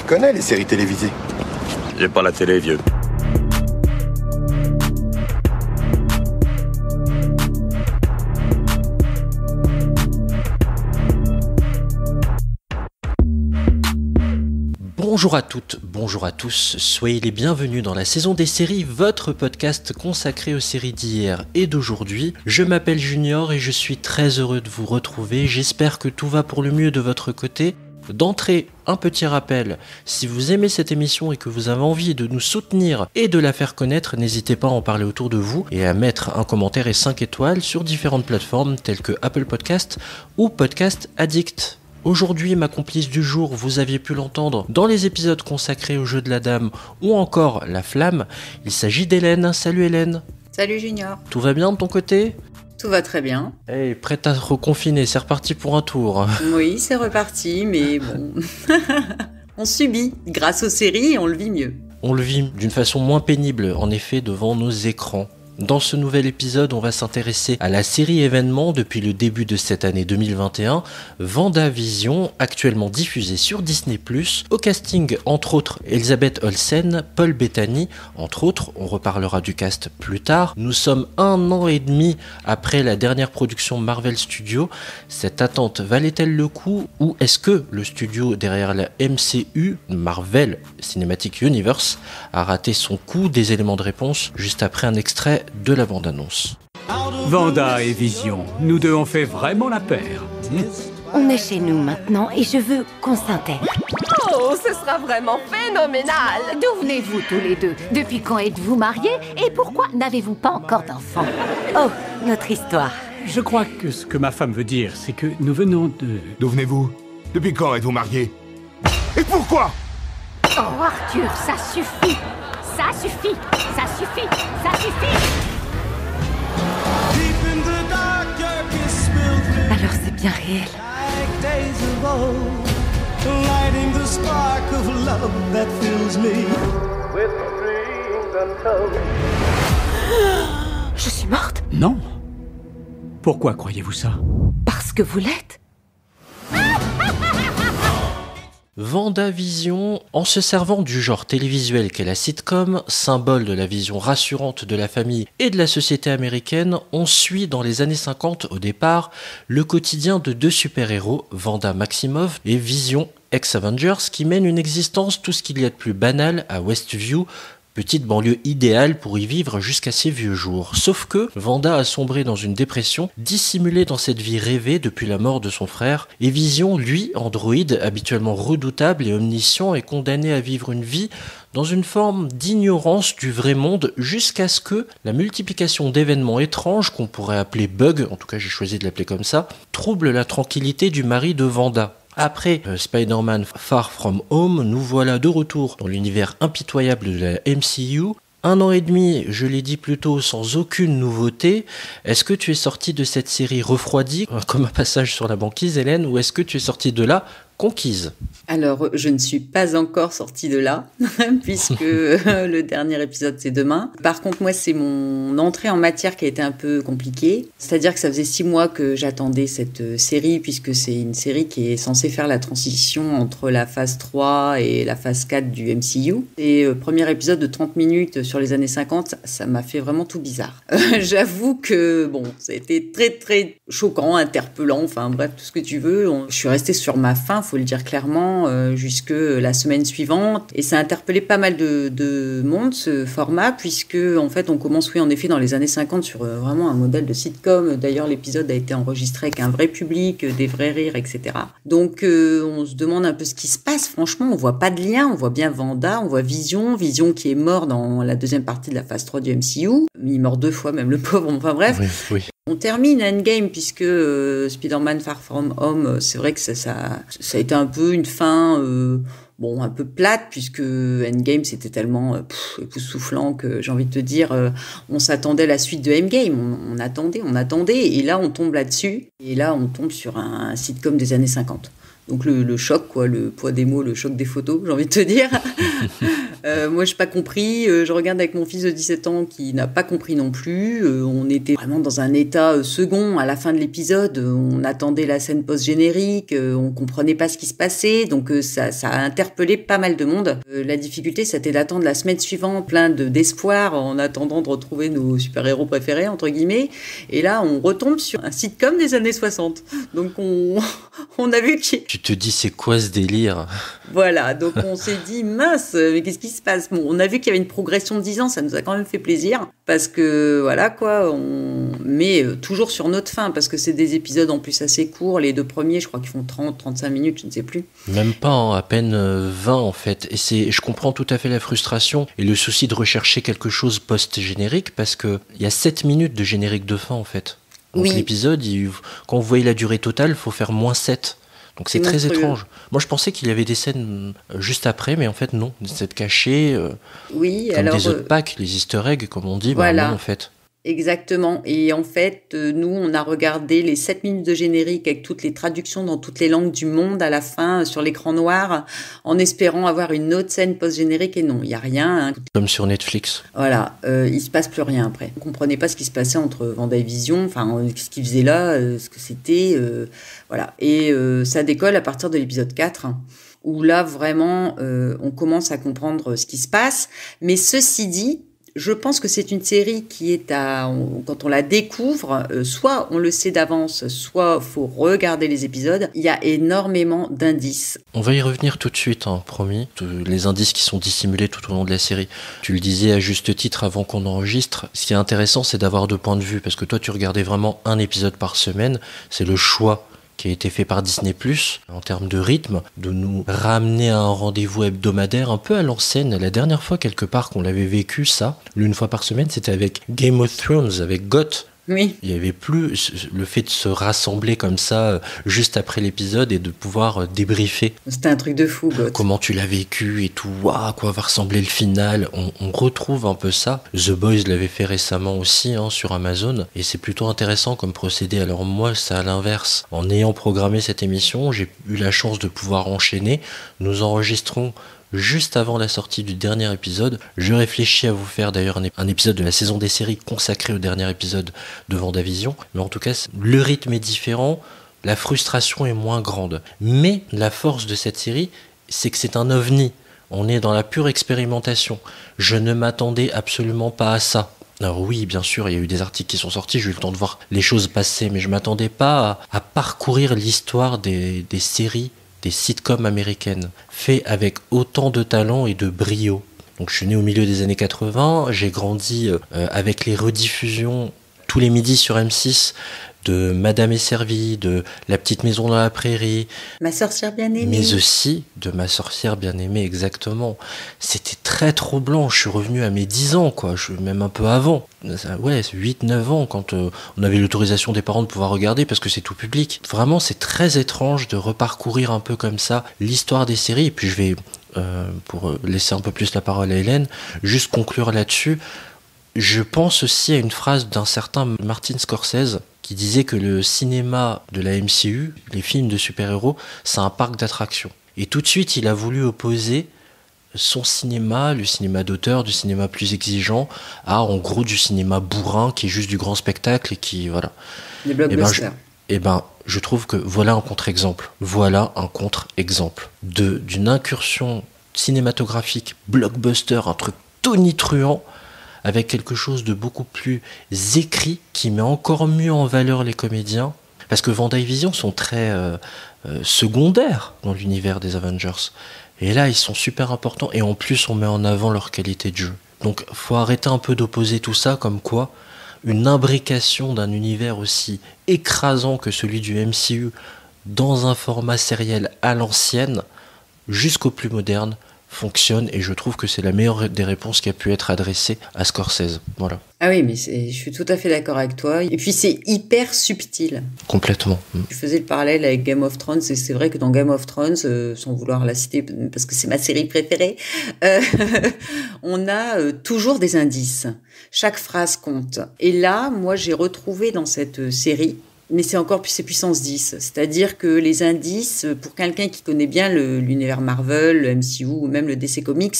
connais les séries télévisées. J'ai pas la télé, vieux. Bonjour à toutes, bonjour à tous, soyez les bienvenus dans la saison des séries, votre podcast consacré aux séries d'hier et d'aujourd'hui. Je m'appelle Junior et je suis très heureux de vous retrouver, j'espère que tout va pour le mieux de votre côté. D'entrée, un petit rappel, si vous aimez cette émission et que vous avez envie de nous soutenir et de la faire connaître, n'hésitez pas à en parler autour de vous et à mettre un commentaire et 5 étoiles sur différentes plateformes telles que Apple Podcast ou Podcast Addict. Aujourd'hui, ma complice du jour, vous aviez pu l'entendre dans les épisodes consacrés au jeu de la dame ou encore la flamme, il s'agit d'Hélène. Salut Hélène. Salut Junior. Tout va bien de ton côté ? Tout va très bien. Hey, prête à se reconfiner, c'est reparti pour un tour. Oui, c'est reparti, mais bon, on subit. Grâce aux séries, on le vit mieux. On le vit d'une façon moins pénible, en effet, devant nos écrans. Dans ce nouvel épisode, on va s'intéresser à la série événement depuis le début de cette année 2021, WandaVision, actuellement diffusée sur Disney+. Au casting, entre autres, Elisabeth Olsen, Paul Bettany, entre autres, on reparlera du cast plus tard. Nous sommes 1 an et demi après la dernière production Marvel Studios. Cette attente valait-elle le coup ou est-ce que le studio derrière la MCU, Marvel Cinematic Universe, a raté son coup? Des éléments de réponse juste après un extrait de la bande-annonce. Wanda et Vision, nous deux on fait vraiment la paire. On est chez nous maintenant et je veux qu'on s'intègre. Oh, ce sera vraiment phénoménal! D'où venez-vous tous les deux? Depuis quand êtes-vous mariés? Et pourquoi n'avez-vous pas encore d'enfants? Oh, notre histoire. Je crois que ce que ma femme veut dire, c'est que nous venons de... D'où venez-vous? Depuis quand êtes-vous mariés? Et pourquoi? Oh Arthur, ça suffit! Ça suffit! Ça suffit! Ça suffit! Alors c'est bien réel. Je suis morte? Non. Pourquoi croyez-vous ça? Parce que vous l'êtes. WandaVision, en se servant du genre télévisuel qu'est la sitcom, symbole de la vision rassurante de la famille et de la société américaine, on suit dans les années 50 au départ le quotidien de deux super-héros, Wanda Maximoff et Vision, ex-Avengers, qui mènent une existence tout ce qu'il y a de plus banal à Westview, petite banlieue idéale pour y vivre jusqu'à ses vieux jours. Sauf que Wanda a sombré dans une dépression, dissimulée dans cette vie rêvée depuis la mort de son frère, et Vision, lui, androïde, habituellement redoutable et omniscient, est condamné à vivre une vie dans une forme d'ignorance du vrai monde jusqu'à ce que la multiplication d'événements étranges, qu'on pourrait appeler bugs, en tout cas j'ai choisi de l'appeler comme ça, trouble la tranquillité du mari de Wanda. Après Spider-Man Far From Home, nous voilà de retour dans l'univers impitoyable de la MCU. 1 an et demi, je l'ai dit plus tôt, sans aucune nouveauté. Est-ce que tu es sorti de cette série refroidie, comme un passage sur la banquise, Hélène, ou est-ce que tu es sorti de là conquise? Alors, je ne suis pas encore sortie de là, puisque le dernier épisode, c'est demain. Par contre, moi, c'est mon entrée en matière qui a été un peu compliquée. C'est-à-dire que ça faisait 6 mois que j'attendais cette série, puisque c'est une série qui est censée faire la transition entre la phase 3 et la phase 4 du MCU. Et premier épisode de 30 minutes sur les années 50, ça m'a fait vraiment tout bizarre. J'avoue que, bon, ça a été très, très choquant, interpellant, enfin bref, tout ce que tu veux. Je suis restée sur ma faim, faut le dire clairement, jusque la semaine suivante. Et ça a interpellé pas mal de monde, ce format, puisque en fait, on commence, oui, en effet, dans les années 50 sur vraiment un modèle de sitcom. D'ailleurs, l'épisode a été enregistré avec un vrai public, des vrais rires, etc. Donc, on se demande un peu ce qui se passe. Franchement, on voit pas de lien. On voit bien Wanda, on voit Vision qui est mort dans la deuxième partie de la phase 3 du MCU. Il est mort 2 fois, même le pauvre. Enfin bref. Oui. On termine Endgame puisque Spider-Man Far From Home, c'est vrai que ça a été un peu une fin un peu plate puisque Endgame c'était tellement époustouflant que j'ai envie de te dire on s'attendait à la suite de Endgame, on attendait et là on tombe là-dessus et là on tombe sur un sitcom des années 50. Donc le choc, quoi, le poids des mots, le choc des photos, j'ai envie de te dire. Moi, je n'ai pas compris. Je regarde avec mon fils de 17 ans qui n'a pas compris non plus. On était vraiment dans un état second à la fin de l'épisode. On attendait la scène post-générique. On comprenait pas ce qui se passait. Donc ça a interpellé pas mal de monde. La difficulté, c'était d'attendre la semaine suivante, plein d'espoir, en attendant de retrouver nos super-héros préférés, entre guillemets. Et là, on retombe sur un sitcom des années 60. Donc on a vu qu'il... Tu te dis, c'est quoi ce délire? Voilà, donc on s'est dit, mince, mais qu'est-ce qui se passe? Bon, on a vu qu'il y avait une progression de 10 ans, ça nous a quand même fait plaisir, parce que, voilà, quoi, on met toujours sur notre fin, parce que c'est des épisodes en plus assez courts, les 2 premiers, je crois qu'ils font 35 minutes, je ne sais plus. Même pas, hein, à peine 20 en fait, et je comprends tout à fait la frustration, et le souci de rechercher quelque chose post-générique, parce qu'il y a 7 minutes de générique de fin, en fait. Donc oui. L'épisode, quand vous voyez la durée totale, il faut faire -7. Donc c'est très étrange. Moi je pensais qu'il y avait des scènes juste après, mais en fait non, des scènes cachées, oui, comme alors, des autres packs, les easter eggs comme on dit, voilà. Bah non en fait. Exactement. Et en fait, nous, on a regardé les 7 minutes de générique avec toutes les traductions dans toutes les langues du monde à la fin sur l'écran noir, en espérant avoir une autre scène post-générique. Et non, il n'y a rien. Hein. Comme sur Netflix. Voilà, il se passe plus rien après. On comprenait pas ce qui se passait entre WandaVision, enfin, ce qu'il faisait là, ce que c'était. Voilà. Et ça décolle à partir de l'épisode 4. Où là, vraiment, on commence à comprendre ce qui se passe. Mais ceci dit, je pense que c'est une série qui est quand on la découvre, soit on le sait d'avance, soit faut regarder les épisodes. Il y a énormément d'indices. On va y revenir tout de suite, hein, promis. Les indices qui sont dissimulés tout au long de la série. Tu le disais à juste titre avant qu'on enregistre. Ce qui est intéressant, c'est d'avoir 2 points de vue, parce que toi, tu regardais vraiment un épisode par semaine. C'est le choix qui a été fait par Disney+, en termes de rythme, de nous ramener à un rendez-vous hebdomadaire un peu à l'ancienne. La dernière fois, quelque part, qu'on l'avait vécu, ça, l'1 fois par semaine, c'était avec Game of Thrones, avec GOT. Oui. Il n'y avait plus le fait de se rassembler comme ça, juste après l'épisode, et de pouvoir débriefer. C'était un truc de fou, GOT. Comment tu l'as vécu et tout, à quoi va ressembler le final. On retrouve un peu ça. The Boys l'avait fait récemment aussi, hein, sur Amazon, et c'est plutôt intéressant comme procédé. Alors moi, c'est à l'inverse. En ayant programmé cette émission, j'ai eu la chance de pouvoir enchaîner. Nous enregistrons juste avant la sortie du dernier épisode. Je réfléchis à vous faire d'ailleurs un épisode de la saison des séries consacré au dernier épisode de WandaVision. Mais en tout cas, le rythme est différent, la frustration est moins grande. Mais la force de cette série, c'est que c'est un ovni. On est dans la pure expérimentation. Je ne m'attendais absolument pas à ça. Alors oui, bien sûr, il y a eu des articles qui sont sortis, j'ai eu le temps de voir les choses passer, mais je ne m'attendais pas à parcourir l'histoire des séries, des sitcoms américaines, faits avec autant de talent et de brio. Donc je suis né au milieu des années 80, j'ai grandi avec les rediffusions tous les midis sur M6 de Madame est servie, de La petite maison dans la prairie. Ma sorcière bien-aimée. Mais aussi de Ma sorcière bien-aimée, exactement. C'était très troublant, je suis revenu à mes 10 ans, quoi, même un peu avant. Ouais, 8-9 ans, quand on avait l'autorisation des parents de pouvoir regarder, parce que c'est tout public. Vraiment, c'est très étrange de reparcourir un peu comme ça l'histoire des séries. Et puis je vais, pour laisser un peu plus la parole à Hélène, juste conclure là-dessus. Je pense aussi à une phrase d'un certain Martin Scorsese, qui disait que le cinéma de la MCU, les films de super-héros, c'est un parc d'attractions. Et tout de suite, il a voulu opposer son cinéma, le cinéma d'auteur, du cinéma plus exigeant, à en gros du cinéma bourrin, qui est juste du grand spectacle et qui, voilà. Des blockbusters. Je trouve que voilà un contre-exemple. Voilà un contre-exemple d'une incursion cinématographique, blockbuster, un truc tonitruant, avec quelque chose de beaucoup plus écrit, qui met encore mieux en valeur les comédiens, parce que WandaVision sont très secondaires dans l'univers des Avengers. Et là, ils sont super importants, et en plus, on met en avant leur qualité de jeu. Donc, faut arrêter un peu d'opposer tout ça, comme quoi une imbrication d'un univers aussi écrasant que celui du MCU dans un format sériel à l'ancienne, jusqu'au plus moderne, fonctionne, et je trouve que c'est la meilleure des réponses qui a pu être adressée à Scorsese. Voilà. Ah oui, mais je suis tout à fait d'accord avec toi. Et puis c'est hyper subtil. Complètement. Je faisais le parallèle avec Game of Thrones, et c'est vrai que dans Game of Thrones, sans vouloir la citer parce que c'est ma série préférée, on a toujours des indices. Chaque phrase compte. Et là, moi, j'ai retrouvé dans cette série Mais c'est puissance 10. C'est-à-dire que les indices, pour quelqu'un qui connaît bien l'univers Marvel, le MCU ou même le DC Comics,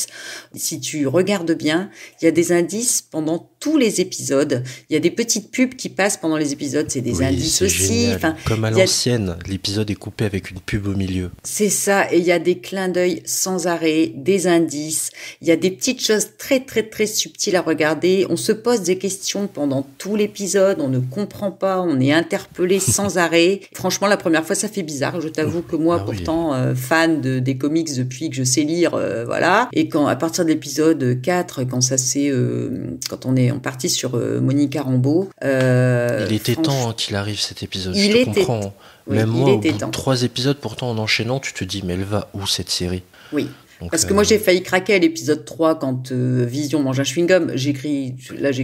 si tu regardes bien, il y a des indices pendant tous les épisodes. Il y a des petites pubs qui passent pendant les épisodes. C'est des indices aussi. Enfin, comme à l'ancienne, l'épisode est coupé avec une pub au milieu. C'est ça. Et il y a des clins d'œil sans arrêt, des indices. Il y a des petites choses très, très, très subtiles à regarder. On se pose des questions pendant tout l'épisode. On ne comprend pas. On est interpellé sans arrêt. Franchement, la première fois, ça fait bizarre. Je t'avoue que moi, pourtant, fan des comics depuis que je sais lire, voilà. Et à partir de l'épisode 4, quand on est parti sur Monica Rambeau. Il était temps qu'il arrive cet épisode. Je te comprends. Même moi, au bout de 3 épisodes, pourtant en enchaînant, tu te dis, mais elle va où cette série? Oui. Donc, parce que moi, j'ai failli craquer à l'épisode 3 quand Vision mange un chewing-gum. J'ai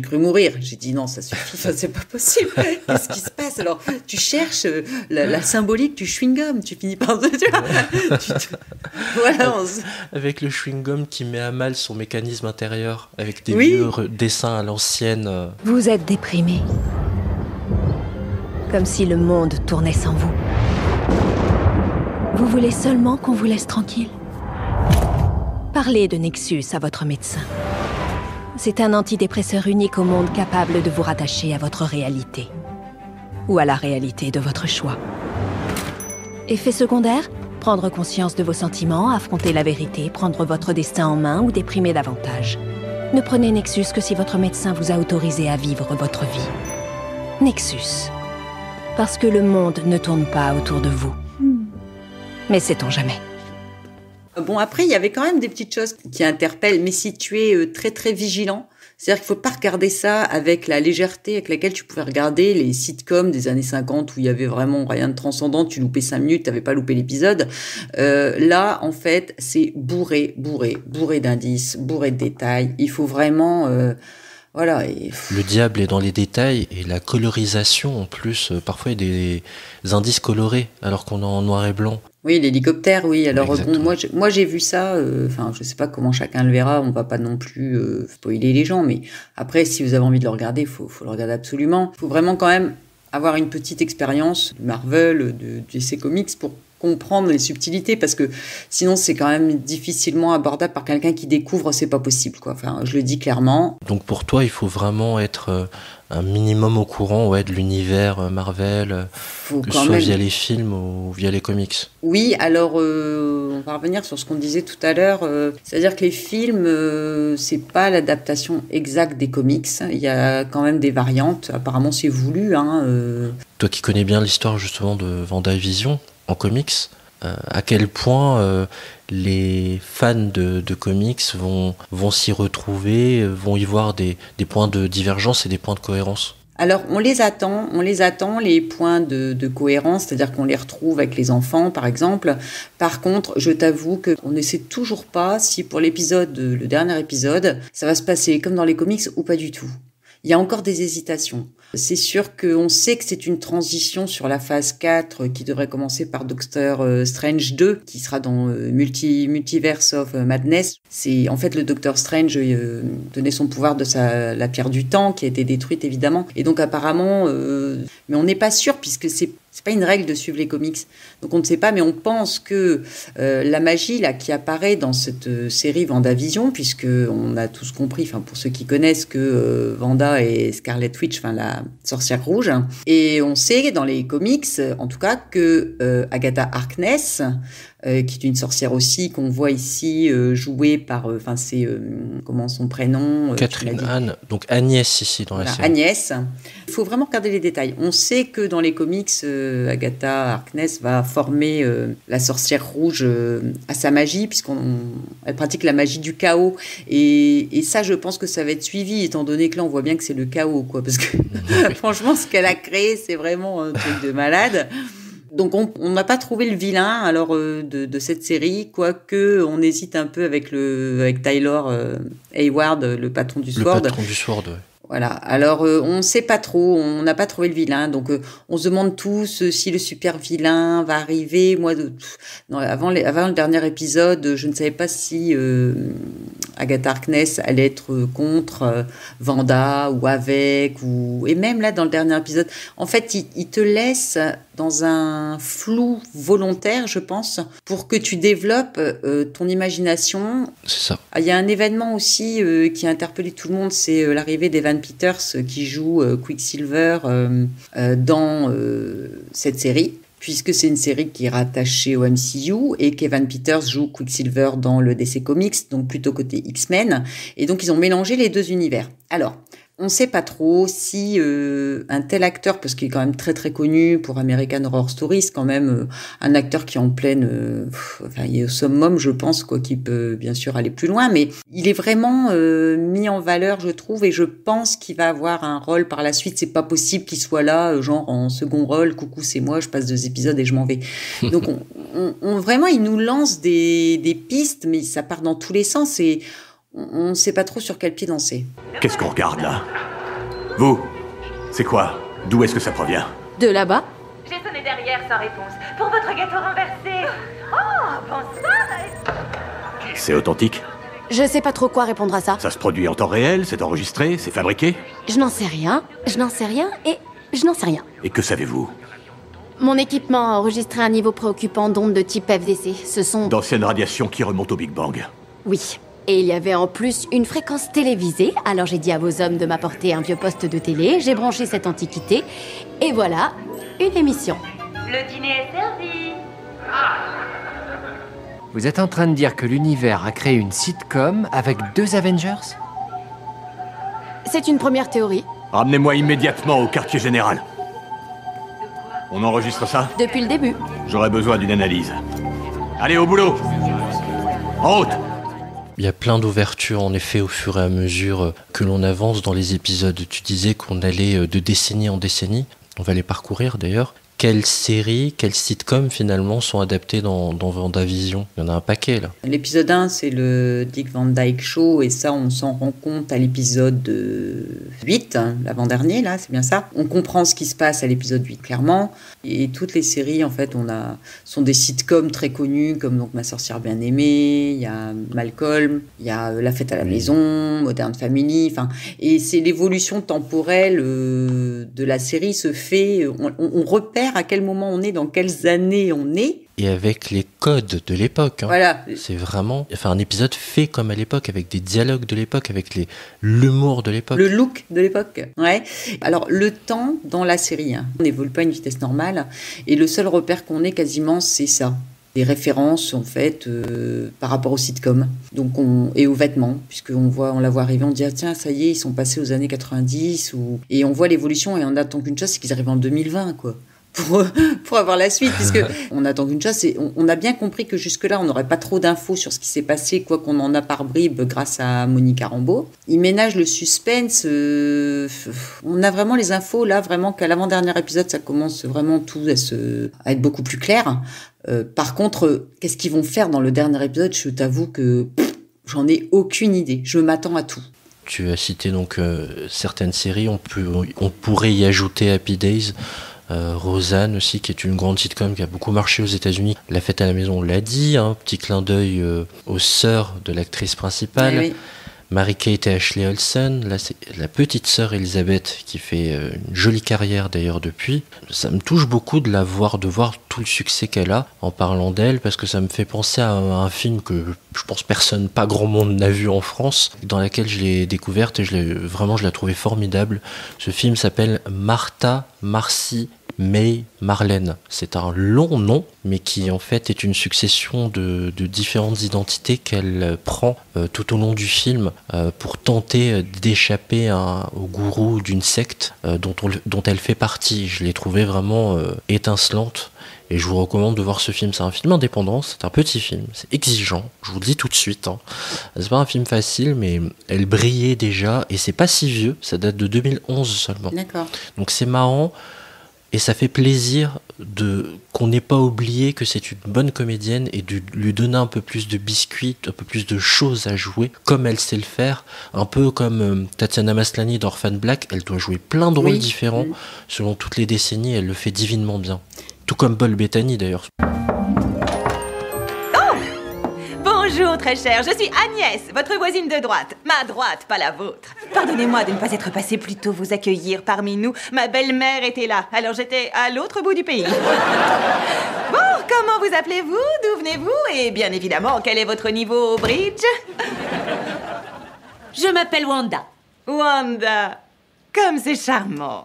cru mourir. J'ai dit non, ça suffit, c'est pas possible. Qu'est-ce qui se passe? Alors, tu cherches la symbolique du chewing-gum. Tu finis par... Voilà. Avec le chewing-gum qui met à mal son mécanisme intérieur, avec des vieux dessins à l'ancienne. Vous êtes déprimé. Comme si le monde tournait sans vous. Vous voulez seulement qu'on vous laisse tranquille? Parlez de Nexus à votre médecin. C'est un antidépresseur unique au monde capable de vous rattacher à votre réalité. Ou à la réalité de votre choix. Effet secondaire? Prendre conscience de vos sentiments, affronter la vérité, prendre votre destin en main ou déprimer davantage. Ne prenez Nexus que si votre médecin vous a autorisé à vivre votre vie. Nexus. Parce que le monde ne tourne pas autour de vous. Mais sait-on jamais. Bon, après, il y avait quand même des petites choses qui interpellent, mais si tu es très, très vigilant, c'est-à-dire qu'il faut pas regarder ça avec la légèreté avec laquelle tu pouvais regarder les sitcoms des années 50 où il y avait vraiment rien de transcendant, tu loupais 5 minutes, t'avais pas loupé l'épisode. Là, en fait, c'est bourré d'indices, bourré de détails. Il faut vraiment... Voilà. Le diable est dans les détails et la colorisation en plus, parfois il y a des indices colorés alors qu'on est en noir et blanc. Oui, l'hélicoptère, oui. Alors bon, moi j'ai vu ça. Enfin, je sais pas comment chacun le verra. On va pas non plus spoiler les gens, mais après, si vous avez envie de le regarder, faut le regarder absolument. Faut vraiment quand même avoir une petite expérience de Marvel, de DC Comics pour comprendre les subtilités, parce que sinon c'est quand même difficilement abordable par quelqu'un qui découvre, c'est pas possible, quoi. Enfin, je le dis clairement. Donc pour toi, il faut vraiment être un minimum au courant de l'univers Marvel, que ce soit via les films ou via les comics. Oui, alors on va revenir sur ce qu'on disait tout à l'heure, c'est-à-dire que les films, c'est pas l'adaptation exacte des comics, il y a quand même des variantes, apparemment c'est voulu. Toi qui connais bien l'histoire justement de WandaVision en comics, à quel point les fans de comics vont s'y retrouver, vont y voir des points de divergence et des points de cohérence? Alors, on les attend, les points de cohérence, c'est-à-dire qu'on les retrouve avec les enfants, par exemple. Par contre, je t'avoue qu'on ne sait toujours pas si pour le dernier épisode, ça va se passer comme dans les comics ou pas du tout. Il y a encore des hésitations. C'est sûr qu'on sait que c'est une transition sur la phase 4 qui devrait commencer par Doctor Strange 2, qui sera dans Multiverse of Madness. C'est en fait le Doctor Strange donnait son pouvoir de la pierre du temps qui a été détruite évidemment. Et donc apparemment, mais on n'est pas sûr puisque c'est pas une règle de suivre les comics. Donc on ne sait pas, mais on pense que la magie là qui apparaît dans cette série WandaVision, puisque on a tous compris, enfin pour ceux qui connaissent, que Wanda est Scarlet Witch, enfin la sorcière rouge, et on sait dans les comics, en tout cas, que Agatha Harkness, qui est une sorcière aussi qu'on voit ici jouée par, comment son prénom, Catherine Anne, donc Agnès ici dans la série. Agnès. Il faut vraiment regarder les détails. On sait que dans les comics, Agatha Harkness va former la sorcière rouge à sa magie, puisqu'elle pratique la magie du chaos. Et ça, je pense que ça va être suivi, étant donné que là, on voit bien que c'est le chaos, quoi. Parce que franchement, ce qu'elle a créé, c'est vraiment un truc de malade. Donc on n'a pas trouvé le vilain alors de cette série, quoique on hésite un peu avec Tyler Hayward, le patron du Sword. Le patron du Sword, ouais. Voilà. Alors on ne sait pas trop, on n'a pas trouvé le vilain, donc on se demande tous si le super vilain va arriver. Moi, avant le dernier épisode, je ne savais pas si Agatha Harkness allait être contre Wanda ou avec, et même là dans le dernier épisode, en fait il te laisse dans un flou volontaire, je pense, pour que tu développes ton imagination. C'est ça. Il y a un événement aussi qui a interpellé tout le monde, c'est l'arrivée d'Evan Peters qui joue Quicksilver dans cette série, puisque c'est une série qui est rattachée au MCU et qu'Evan Peters joue Quicksilver dans le DC Comics, donc plutôt côté X-Men. Et donc, ils ont mélangé les deux univers. Alors, on ne sait pas trop si un tel acteur, parce qu'il est quand même très très connu pour American Horror Story, c'est quand même un acteur qui est en pleine... il est au summum, je pense, quoi, qui peut bien sûr aller plus loin, mais il est vraiment mis en valeur, je trouve, et je pense qu'il va avoir un rôle par la suite. C'est pas possible qu'il soit là, genre en second rôle, coucou, c'est moi, je passe 2 épisodes et je m'en vais. Donc, vraiment, il nous lance des pistes, mais ça part dans tous les sens, et on ne sait pas trop sur quel pied danser. Qu'est-ce qu'on regarde là? Vous, c'est quoi? D'où est-ce que ça provient? De là-bas? J'ai sonné derrière sans réponse. Pour votre gâteau renversé. Oh, bonsoir. C'est authentique? Je sais pas trop quoi répondre à ça. Ça se produit en temps réel? C'est enregistré? C'est fabriqué? Je n'en sais rien, et je n'en sais rien. Et que savez-vous? Mon équipement a enregistré un niveau préoccupant d'ondes de type FDC. Ce sont... D'anciennes radiations qui remontent au Big Bang. Oui. Et il y avait en plus une fréquence télévisée, alors j'ai dit à vos hommes de m'apporter un vieux poste de télé, j'ai branché cette antiquité, et voilà, une émission. Le dîner est servi. Vous êtes en train de dire que l'univers a créé une sitcom avec 2 Avengers? C'est une première théorie. Ramenez-moi immédiatement au quartier général. On enregistre ça? Depuis le début. J'aurais besoin d'une analyse. Allez, au boulot! En route! Il y a plein d'ouvertures, en effet, au fur et à mesure que l'on avance dans les épisodes. Tu disais qu'on allait de décennie en décennie. On va les parcourir, d'ailleurs. Quelles séries, quelles sitcoms, finalement, sont adaptées dans WandaVision? Il y en a un paquet, là. L'épisode 1, c'est le Dick Van Dyke Show, et ça, on s'en rend compte à l'épisode 8, hein, l'avant-dernier, là, c'est bien ça. On comprend ce qui se passe à l'épisode 8, clairement. Et toutes les séries, en fait, sont des sitcoms très connus, comme donc Ma sorcière bien-aimée, il y a Malcolm, il y a La fête à la maison, Modern Family, enfin, et c'est l'évolution temporelle de la série se fait, on repère à quel moment on est, dans quelles années on est. Et avec les codes de l'époque. Hein. Voilà. C'est vraiment un épisode fait comme à l'époque, avec des dialogues de l'époque, avec l'humour de l'époque. Le look de l'époque, ouais. Alors, le temps dans la série, hein, on n'évolue pas à une vitesse normale, et le seul repère qu'on ait quasiment, c'est ça. Des références, en fait, par rapport aux sitcoms. Donc et aux vêtements, puisqu'on la voit arriver, on dit, ah tiens, ça y est, ils sont passés aux années 90, et on voit l'évolution, et on attend qu'une chose, c'est qu'ils arrivent en 2020, quoi. Pour avoir la suite, puisque on attend qu'une chose, on a bien compris que jusque-là, on n'aurait pas trop d'infos sur ce qui s'est passé, quoi qu'on en a par bribes grâce à Monica Rambeau. Il ménage le suspense, on a vraiment les infos, là, vraiment qu'à l'avant-dernier épisode, ça commence vraiment tout à être beaucoup plus clair. Par contre, qu'est-ce qu'ils vont faire dans le dernier épisode? Je t'avoue que j'en ai aucune idée, je m'attends à tout. Tu as cité donc certaines séries, on pourrait y ajouter Happy Days, Roseanne aussi, qui est une grande sitcom qui a beaucoup marché aux États-Unis. La fête à la maison, on l'a dit, hein, petit clin d'œil aux sœurs de l'actrice principale. Oui. Mary-Kate et Ashley Olsen, là c'est la petite sœur Elisabeth qui fait une jolie carrière d'ailleurs depuis. Ça me touche beaucoup de voir tout le succès qu'elle a en parlant d'elle, parce que ça me fait penser à un film que je pense pas grand monde n'a vu en France, dans laquelle je l'ai découverte et je la trouvais formidable. Ce film s'appelle Martha, Marcy, May, Marlène. C'est un long nom, mais qui en fait est une succession de différentes identités qu'elle prend tout au long du film pour tenter d'échapper au gourou d'une secte dont elle fait partie. Je l'ai trouvée vraiment étincelante. Et je vous recommande de voir ce film. C'est un film indépendant, c'est un petit film, c'est exigeant, je vous le dis tout de suite. Hein. C'est pas un film facile, mais elle brillait déjà, et c'est pas si vieux, ça date de 2011 seulement. D'accord. Donc c'est marrant, et ça fait plaisir qu'on n'ait pas oublié que c'est une bonne comédienne, et de lui donner un peu plus de biscuits, un peu plus de choses à jouer, comme elle sait le faire. Un peu comme Tatiana Maslany d'Orphan Black, elle doit jouer plein de rôles différents, selon toutes les décennies, elle le fait divinement bien. Tout comme Paul Bettany d'ailleurs. Oh, bonjour Bonjour, très cher. Je suis Agnès, votre voisine de droite. Ma droite, pas la vôtre. Pardonnez-moi de ne pas être passée plus tôt vous accueillir parmi nous. Ma belle-mère était là, alors j'étais à l'autre bout du pays. Bon, comment vous appelez-vous? D'où venez-vous? Et bien évidemment, quel est votre niveau au bridge? Je m'appelle Wanda. Wanda, comme c'est charmant.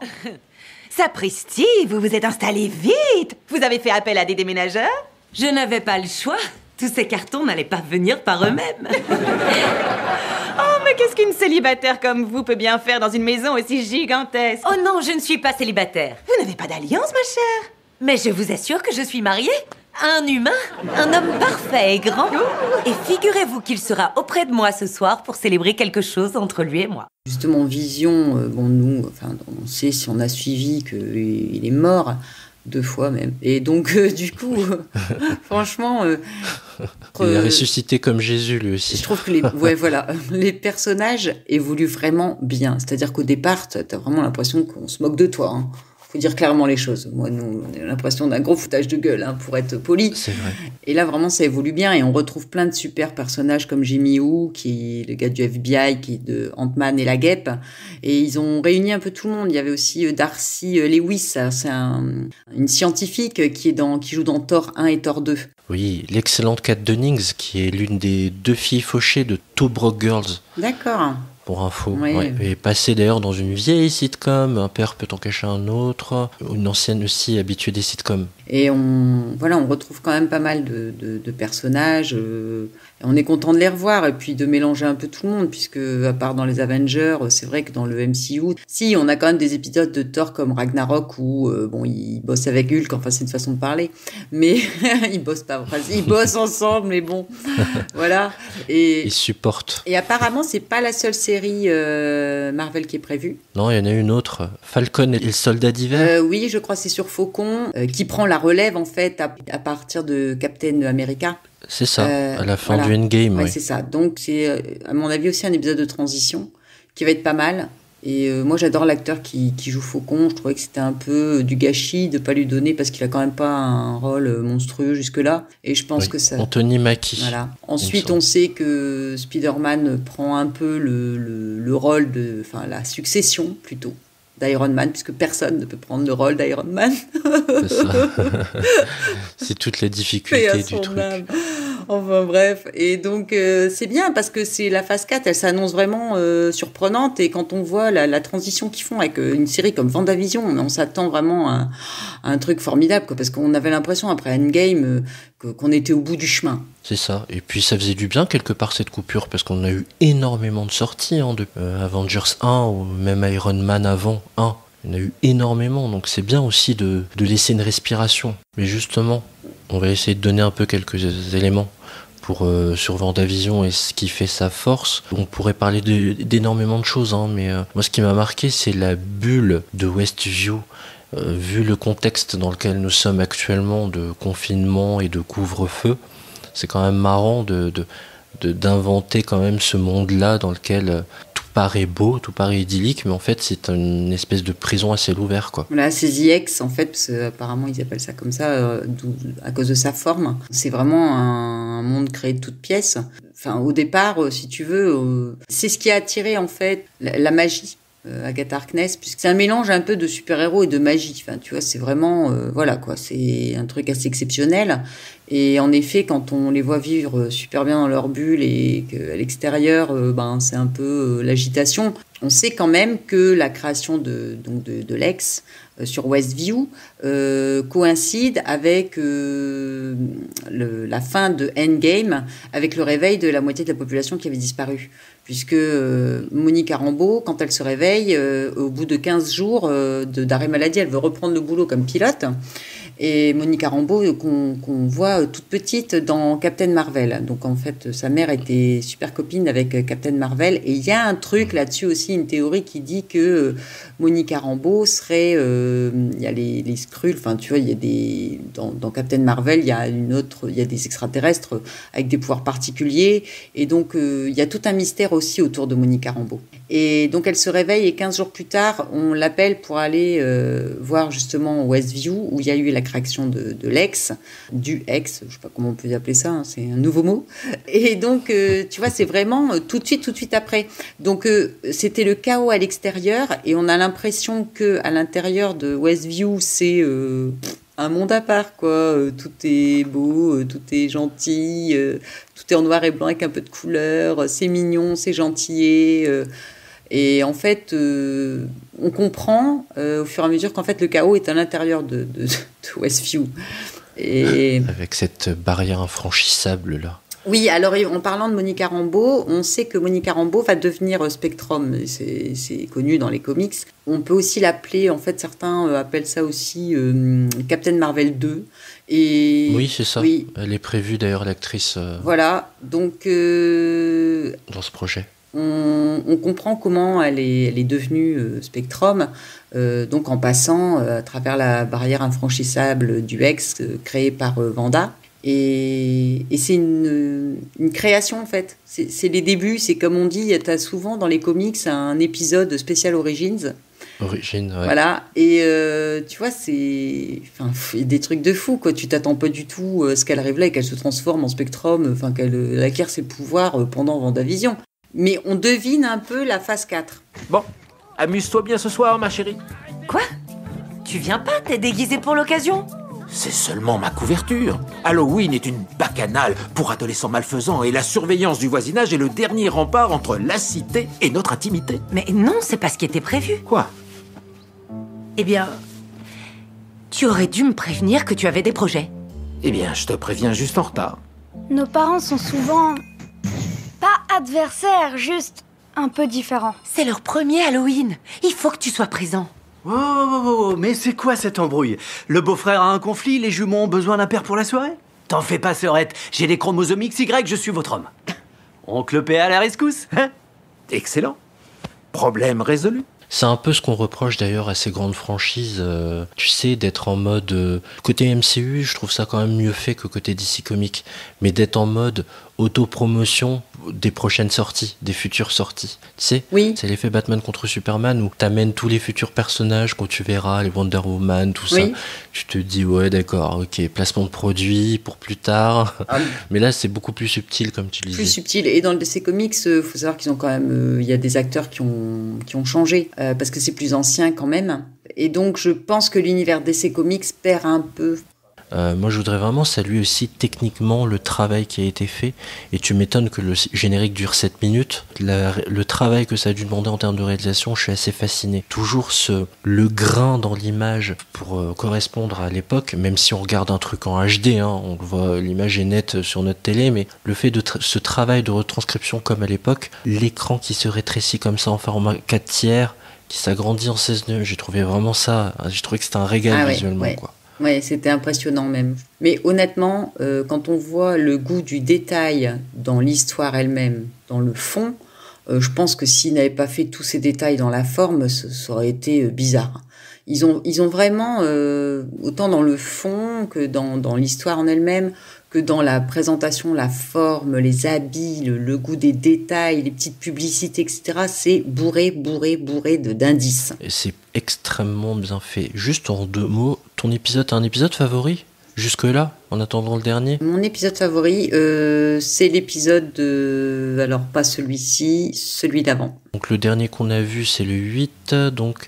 Sapristi, vous vous êtes installée vite. Vous avez fait appel à des déménageurs? Je n'avais pas le choix. Tous ces cartons n'allaient pas venir par eux-mêmes. Oh, mais qu'est-ce qu'une célibataire comme vous peut bien faire dans une maison aussi gigantesque? Oh non, je ne suis pas célibataire. Vous n'avez pas d'alliance, ma chère? Mais je vous assure que je suis mariée. Un humain, un homme parfait et grand. Et figurez-vous qu'il sera auprès de moi ce soir pour célébrer quelque chose entre lui et moi. Justement, Vision, nous, on sait si on a suivi qu'il est mort 2 fois même. Et donc, du coup, franchement... il a ressuscité comme Jésus, lui aussi. Je trouve que les personnages évoluent vraiment bien. C'est-à-dire qu'au départ, t'as vraiment l'impression qu'on se moque de toi, hein. Faut dire clairement les choses. Moi, nous, on a l'impression d'un gros foutage de gueule, hein, pour être poli. C'est vrai. Et là, vraiment, ça évolue bien. Et on retrouve plein de super personnages comme Jimmy Woo, qui est le gars du FBI, qui est de Ant-Man et la Guêpe. Et ils ont réuni un peu tout le monde. Il y avait aussi Darcy Lewis. C'est une scientifique qui joue dans Thor 1 et Thor 2. Oui, l'excellente Kat Dennings, qui est l'une des 2 filles fauchées de Two Broke Girls. D'accord. Pour info. Oui. Ouais. Et passé d'ailleurs dans une vieille sitcom, Un père peut en cacher un autre, une ancienne aussi habituée des sitcoms. Et on retrouve quand même pas mal de personnages. On est content de les revoir et puis de mélanger un peu tout le monde, puisque à part dans les Avengers, c'est vrai que dans le MCU, si on a quand même des épisodes de Thor comme Ragnarok où ils bossent avec Hulk, enfin c'est une façon de parler, mais ils bossent pas, ils bossent ensemble, mais bon, voilà. Et ils supportent. Et apparemment c'est pas la seule série Marvel qui est prévue. Non, il y en a une autre, Falcon et le soldat d'hiver. Oui, je crois que c'est sur Faucon qui prend la relève en fait à partir de Captain America. C'est ça, à la fin du Endgame. Ouais, ouais. C'est ça. Donc, c'est, à mon avis, aussi un épisode de transition qui va être pas mal. Et moi, j'adore l'acteur qui joue Faucon. Je trouvais que c'était un peu du gâchis de pas lui donner parce qu'il a quand même pas un rôle monstrueux jusque-là. Et je pense que ça... Anthony Mackie. Voilà. Ensuite, on sait que Spider-Man prend un peu le rôle la succession, plutôt, d'Iron Man, puisque personne ne peut prendre le rôle d'Iron Man. C'est ça. C'est toutes les difficultés du truc. Enfin bref, et donc c'est bien parce que c'est la phase 4, elle s'annonce vraiment surprenante, et quand on voit la transition qu'ils font avec une série comme WandaVision, on s'attend vraiment à un truc formidable, quoi, parce qu'on avait l'impression après Endgame qu'on était au bout du chemin. C'est ça, et puis ça faisait du bien quelque part cette coupure, parce qu'on a eu énormément de sorties, de Avengers 1 ou même Iron Man avant 1. Il y en a eu énormément, donc c'est bien aussi de laisser une respiration. Mais justement, on va essayer de donner un peu quelques éléments sur WandaVision et ce qui fait sa force. On pourrait parler d'énormément de choses, mais moi ce qui m'a marqué, c'est la bulle de Westview. Vu le contexte dans lequel nous sommes actuellement de confinement et de couvre-feu, c'est quand même marrant d'inventer quand même ce monde-là dans lequel tout paraît beau, tout paraît idyllique, mais en fait c'est une espèce de prison à ciel ouvert, quoi. Voilà, c'est The X en fait, parce qu'apparemment ils appellent ça comme ça à cause de sa forme. C'est vraiment un monde créé de toutes pièces. Enfin, au départ, si tu veux, c'est ce qui a attiré en fait la magie. Agatha Harkness, puisque c'est un mélange un peu de super-héros et de magie. Enfin, tu vois, c'est vraiment, voilà quoi, c'est un truc assez exceptionnel. Et en effet, quand on les voit vivre super bien dans leur bulle et qu'à l'extérieur, c'est un peu l'agitation, on sait quand même que la création de Lex sur Westview coïncide avec la fin de Endgame, avec le réveil de la moitié de la population qui avait disparu. Puisque Monica Rambeau, quand elle se réveille, au bout de 15 jours d'arrêt maladie, elle veut reprendre le boulot comme pilote. Et Monica Rambeau, qu'on voit toute petite dans Captain Marvel. Donc en fait, sa mère était super copine avec Captain Marvel. Et il y a un truc là-dessus aussi, une théorie qui dit que Monica Rambeau serait... il y a les Skrulls, enfin tu vois, il y a dans Captain Marvel, il y a des extraterrestres avec des pouvoirs particuliers. Et donc il y a tout un mystère aussi autour de Monica Rambeau. Et donc elle se réveille et 15 jours plus tard, on l'appelle pour aller voir justement Westview, où il y a eu la réaction de l'ex, du ex, je sais pas comment on peut appeler ça, hein, c'est un nouveau mot. Et donc, tu vois, c'est vraiment tout de suite après. Donc, c'était le chaos à l'extérieur et on a l'impression que à l'intérieur de Westview, c'est un monde à part, quoi. Tout est beau, tout est gentil, tout est en noir et blanc avec un peu de couleur, c'est mignon, c'est gentil. Et en fait, on comprend au fur et à mesure qu'en fait, le chaos est à l'intérieur de Westview. Et... Avec cette barrière infranchissable, là. Oui, alors en parlant de Monica Rambeau, on sait que Monica Rambeau va devenir Spectrum, c'est connu dans les comics. On peut aussi l'appeler, en fait certains appellent ça aussi Captain Marvel 2. Et oui, c'est ça. Oui. Elle est prévue d'ailleurs, l'actrice. Voilà, donc... dans ce projet. On comprend comment elle est devenue Spectrum, donc en passant à travers la barrière infranchissable du ex créée par Wanda. Et c'est une création en fait. C'est les débuts, c'est comme on dit, tu as souvent dans les comics un épisode spécial Origins. Origins, ouais. Voilà, et tu vois, c'est des trucs de fou, quoi. Tu t'attends pas du tout à ce qu'elle arrive là et qu'elle se transforme en Spectrum, qu'elle acquiert ses pouvoirs pendant WandaVision. Mais on devine un peu la phase 4. Bon, amuse-toi bien ce soir, ma chérie. Quoi ? Tu viens pas ? T'es déguisée pour l'occasion ? C'est seulement ma couverture. Halloween est une bacchanale pour adolescents malfaisants et la surveillance du voisinage est le dernier rempart entre la cité et notre intimité. Mais non, c'est pas ce qui était prévu. Quoi ? Eh bien, tu aurais dû me prévenir que tu avais des projets. Eh bien, je te préviens juste en retard. Nos parents sont souvent... pas adversaires, juste un peu différents. C'est leur premier Halloween. Il faut que tu sois présent. Oh, mais c'est quoi cette embrouille? Le beau-frère a un conflit, les jumeaux ont besoin d'un père pour la soirée? T'en fais pas, sœurette, j'ai des chromosomes XY, je suis votre homme. Oncle P à la rescousse, hein? Excellent. Problème résolu. C'est un peu ce qu'on reproche d'ailleurs à ces grandes franchises, tu sais, d'être en mode... côté MCU, je trouve ça quand même mieux fait que côté DC Comics, mais d'être en mode autopromotion des prochaines sorties, des futures sorties. Tu sais, oui. C'est l'effet Batman contre Superman où t'amènes tous les futurs personnages quand tu verras, les Wonder Woman, tout oui. Ça. Tu te dis, ouais, d'accord, ok, placement de produit pour plus tard. Ah. Mais là, c'est beaucoup plus subtil, comme tu le disais. Plus subtil. Et dans le DC Comics, faut savoir qu'ils ont quand même... y a des acteurs qui ont changé, parce que c'est plus ancien quand même. Et donc, je pense que l'univers DC Comics perd un peu... moi je voudrais vraiment saluer aussi techniquement le travail qui a été fait, et tu m'étonnes que le générique dure 7 minutes, le travail que ça a dû demander en termes de réalisation, je suis assez fasciné. Toujours le grain dans l'image pour correspondre à l'époque, même si on regarde un truc en HD, hein, on le voit, l'image est nette sur notre télé, mais le fait de ce travail de retranscription comme à l'époque, l'écran qui se rétrécit comme ça en format 4/3, qui s'agrandit en 16:9, j'ai trouvé vraiment ça, j'ai trouvé que c'était un régal visuellement, ouais. Quoi. Ouais, c'était impressionnant même. Mais honnêtement, quand on voit le goût du détail dans l'histoire elle-même, dans le fond, je pense que s'ils n'avaient pas fait tous ces détails dans la forme, ça aurait été bizarre. Ils ont vraiment, autant dans le fond que dans l'histoire en elle-même, que dans la présentation, la forme, les habits, le goût des détails, les petites publicités, etc. C'est bourré d'indices. Et c'est extrêmement bien fait. Juste en 2 mots, ton épisode, t'as un épisode favori jusque-là, en attendant le dernier? Mon épisode favori, c'est l'épisode de... Alors, pas celui-ci, celui d'avant. Donc, le dernier qu'on a vu, c'est le 8, donc...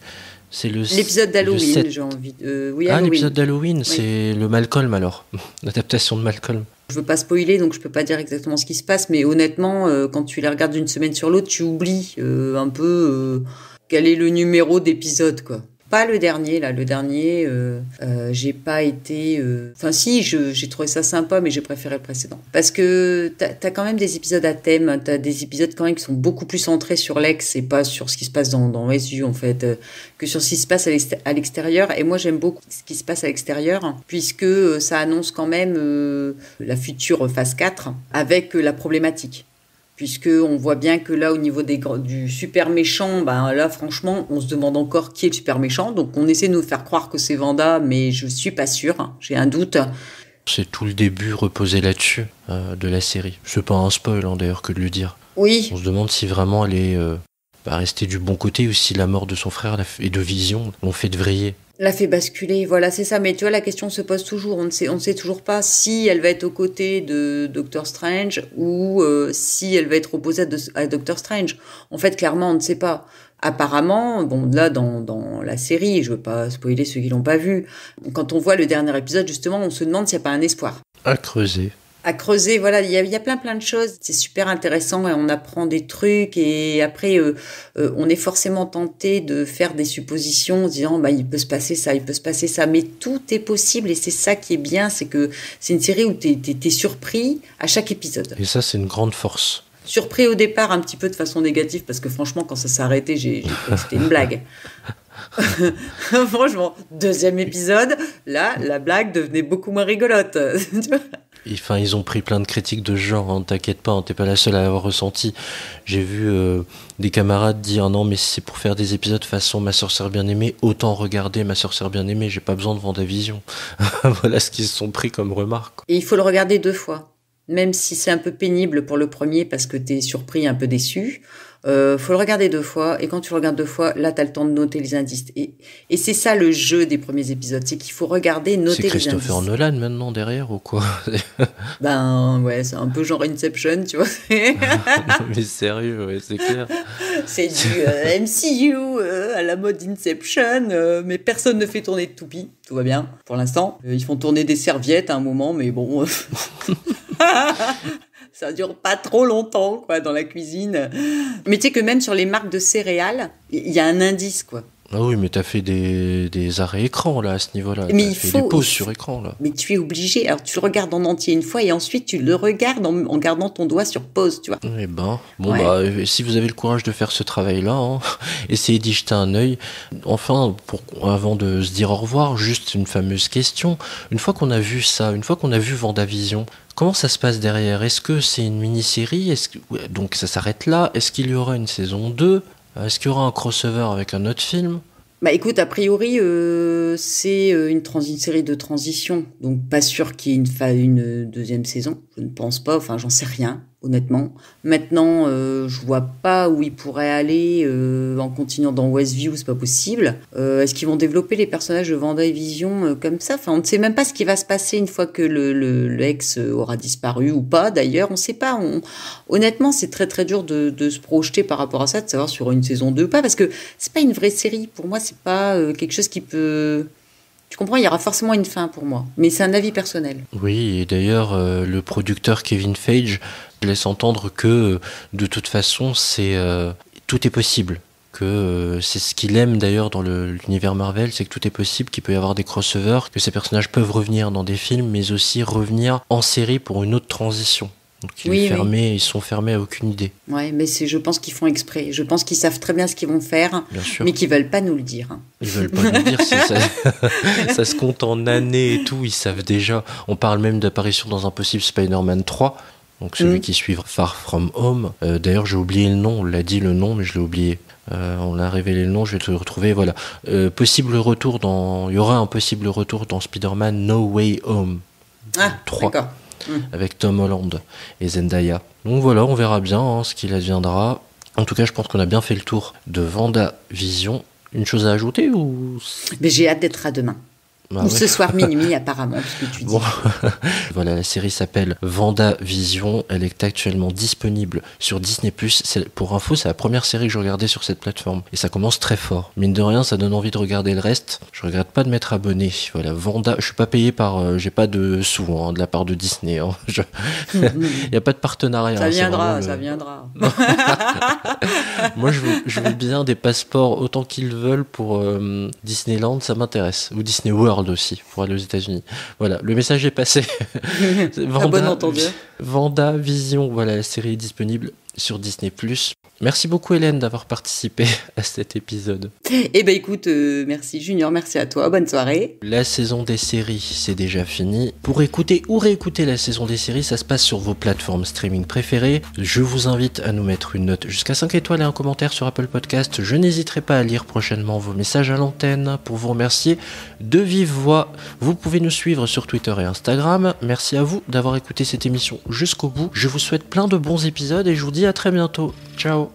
C'est l'épisode d'Halloween, j'ai envie de... Oui, Halloween. L'épisode d'Halloween, oui. C'est le Malcolm alors, l'adaptation de Malcolm. Je veux pas spoiler, donc je peux pas dire exactement ce qui se passe, mais honnêtement, quand tu les regardes d'une semaine sur l'autre, tu oublies un peu quel est le numéro d'épisode, quoi. Pas le dernier, là. Le dernier, j'ai pas été... Enfin, si, j'ai trouvé ça sympa, mais j'ai préféré le précédent. Parce que t'as quand même des épisodes à thème, t'as des épisodes quand même qui sont beaucoup plus centrés sur l'ex et pas sur ce qui se passe dans SU, en fait, que sur ce qui se passe à l'extérieur. Et moi, j'aime beaucoup ce qui se passe à l'extérieur, puisque ça annonce quand même la future phase 4 avec la problématique. Puisqu'on voit bien que là, au niveau du super méchant, là, franchement, on se demande encore qui est le super méchant. Donc, on essaie de nous faire croire que c'est Wanda, mais je suis pas sûre. J'ai un doute. C'est tout le début reposé là-dessus de la série. C'est pas un spoil, hein, d'ailleurs, que de le dire. Oui. On se demande si vraiment elle est rester du bon côté aussi. La mort de son frère et de Vision l'ont fait vriller. L'a fait basculer, voilà, c'est ça. Mais tu vois, la question se pose toujours. On ne sait toujours pas si elle va être aux côtés de Doctor Strange ou si elle va être opposée à Doctor Strange. En fait, clairement, on ne sait pas. Apparemment, bon, là, dans la série, je veux pas spoiler ceux qui l'ont pas vu, quand on voit le dernier épisode, justement, on se demande s'il n'y a pas un espoir. À creuser. À creuser, voilà, il y a plein de choses. C'est super intéressant et on apprend des trucs et après, on est forcément tenté de faire des suppositions en disant, il peut se passer ça, mais tout est possible et c'est ça qui est bien, c'est que c'est une série où t'es surpris à chaque épisode. Et ça, c'est une grande force. Surpris au départ, un petit peu de façon négative, parce que franchement, quand ça s'est arrêté, j'ai cru que c'était une blague. Franchement, 2e épisode, là, la blague devenait beaucoup moins rigolote. Enfin, ils ont pris plein de critiques de ce genre, hein, t'inquiète pas, hein, t'es pas la seule à l'avoir ressenti. J'ai vu des camarades dire non, mais c'est pour faire des épisodes façon Ma Sœur Sœur Bien-Aimée, autant regarder Ma Sœur Sœur Bien-Aimée, j'ai pas besoin de Vendavision. Voilà ce qu'ils se sont pris comme remarque. Et il faut le regarder 2 fois. Même si c'est un peu pénible pour le premier parce que t'es surpris, un peu déçu, faut le regarder 2 fois. Et quand tu le regardes 2 fois, là, t'as le temps de noter les indices. Et c'est ça le jeu des premiers épisodes, c'est qu'il faut regarder, noter les indices. C'est Christopher Nolan maintenant derrière ou quoi? Ouais, c'est un peu genre Inception, tu vois. Non, mais sérieux, ouais, c'est clair. C'est du MCU à la mode Inception, mais personne ne fait tourner de toupie. Tout va bien pour l'instant. Ils font tourner des serviettes à un moment, mais bon... Ça dure pas trop longtemps, quoi, dans la cuisine. Mais tu sais que même sur les marques de céréales, il y a un indice, quoi. Ah oui, mais t'as fait des arrêts écran, là, à ce niveau-là. Mais t'as fait des pauses sur écran, là. Mais tu es obligé. Alors, tu le regardes en entier une fois et ensuite, tu le regardes en gardant ton doigt sur pause, tu vois. Eh ben, bon, si vous avez le courage de faire ce travail-là, hein, essayez d'y jeter un œil. Enfin, avant de se dire au revoir, juste une fameuse question. Une fois qu'on a vu ça, une fois qu'on a vu Vendavision, comment ça se passe derrière? Est-ce que c'est une mini-série? Donc ça s'arrête là? Est-ce qu'il y aura une saison 2? Est-ce qu'il y aura un crossover avec un autre film? Bah écoute, a priori, c'est une série de transition. Donc pas sûr qu'il y ait une 2e saison. Je ne pense pas, enfin j'en sais rien, honnêtement. Maintenant, je vois pas où ils pourraient aller en continuant dans Westview, c'est pas possible. Est-ce qu'ils vont développer les personnages de Wanda et Vision comme ça? Enfin, on ne sait même pas ce qui va se passer une fois que l'ex aura disparu ou pas. D'ailleurs, on sait pas. Honnêtement, c'est très très dur de se projeter par rapport à ça, de savoir sur une saison 2 ou pas, parce que c'est pas une vraie série. Pour moi, c'est pas quelque chose qui peut... Tu comprends, il y aura forcément une fin pour moi. Mais c'est un avis personnel. Oui, et d'ailleurs, le producteur Kevin Feige laisse entendre que, de toute façon, tout est possible. Que c'est ce qu'il aime d'ailleurs dans l'univers Marvel, c'est que tout est possible, qu'il peut y avoir des crossovers, que ces personnages peuvent revenir dans des films, mais aussi revenir en série pour une autre transition. Donc ils sont fermés à aucune idée. Ouais, mais je pense qu'ils font exprès. Je pense qu'ils savent très bien ce qu'ils vont faire, mais qu'ils veulent pas nous le dire. Ils veulent pas nous le dire, ça se compte en années et tout, ils savent déjà. On parle même d'apparition dans un possible Spider-Man 3, donc celui qui suit Far From Home. D'ailleurs, j'ai oublié le nom, on l'a dit le nom, mais je l'ai oublié. On a révélé le nom, je vais te le retrouver, voilà. Il y aura un possible retour dans Spider-Man No Way Home 3. D'accord. Avec Tom Holland et Zendaya. Donc voilà, on verra bien ce qu'il adviendra. En tout cas, je pense qu'on a bien fait le tour de Vendavision. Une chose à ajouter ou... Mais j'ai hâte d'être à demain. Ou ce soir minuit, apparemment, ce que tu dis. Bon. Voilà, la série s'appelle Vendavision. Elle est actuellement disponible sur Disney+. Pour info, c'est la première série que je regardais sur cette plateforme. Et ça commence très fort. Mine de rien, ça donne envie de regarder le reste. Je regrette pas de m'être abonné. Voilà, je suis pas payé par... j'ai pas de sous de la part de Disney. Hein. Y a pas de partenariat. Ça viendra, ça viendra. Moi, je veux bien des passeports autant qu'ils veulent pour Disneyland, ça m'intéresse. Ou Disney World aussi, pour aller aux États-Unis. Voilà, le message est passé. Vendavision, voilà, la série est disponible sur Disney+. Merci beaucoup Hélène d'avoir participé à cet épisode. Eh ben écoute, merci Junior, merci à toi, bonne soirée. La saison des séries, c'est déjà fini. Pour écouter ou réécouter la saison des séries, ça se passe sur vos plateformes streaming préférées. Je vous invite à nous mettre une note jusqu'à 5 étoiles et un commentaire sur Apple Podcast. Je n'hésiterai pas à lire prochainement vos messages à l'antenne pour vous remercier de vive voix. Vous pouvez nous suivre sur Twitter et Instagram. Merci à vous d'avoir écouté cette émission jusqu'au bout. Je vous souhaite plein de bons épisodes et je vous dis à très bientôt. Ciao.